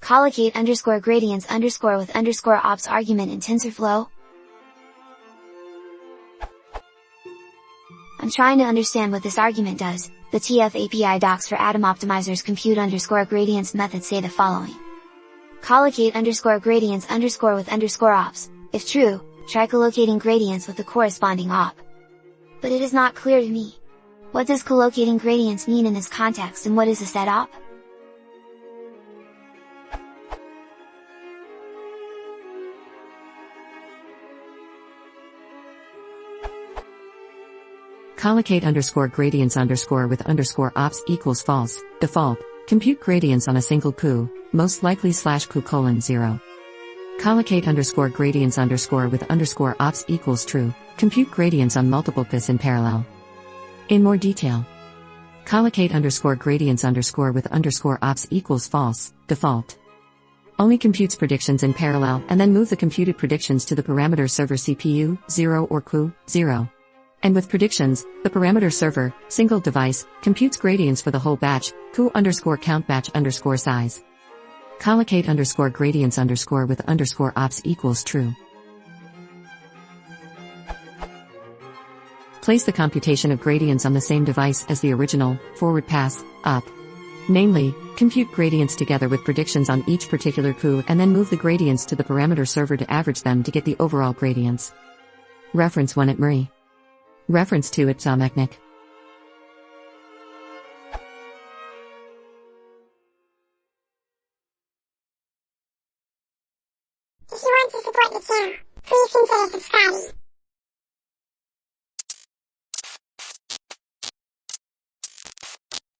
Collocate underscore gradients underscore with underscore ops argument in TensorFlow? I'm trying to understand what this argument does. The TF API docs for Atom Optimizer's compute underscore gradients method say the following. Collocate underscore gradients underscore with underscore ops. If true, try collocating gradients with the corresponding op. But it is not clear to me. What does collocating gradients mean in this context, and what is a set op? Collocate underscore gradients underscore with underscore ops equals false, default, compute gradients on a single coup, most likely / coup colon 0. Collocate underscore gradients underscore with underscore ops equals true, compute gradients on multiple coups in parallel. In more detail, collocate underscore gradients underscore with underscore ops equals false, default. Only computes predictions in parallel and then move the computed predictions to the parameter server CPU, 0 or coup, 0. And with predictions, the parameter server, single device, computes gradients for the whole batch, coup underscore count batch underscore size. Collocate underscore gradients underscore with underscore ops equals true. Place the computation of gradients on the same device as the original, forward pass, op. Namely, compute gradients together with predictions on each particular coup and then move the gradients to the parameter server to average them to get the overall gradients. Reference 1 at Murray. Reference 2 at Zamechnik. If you want to support the channel, please consider subscribing.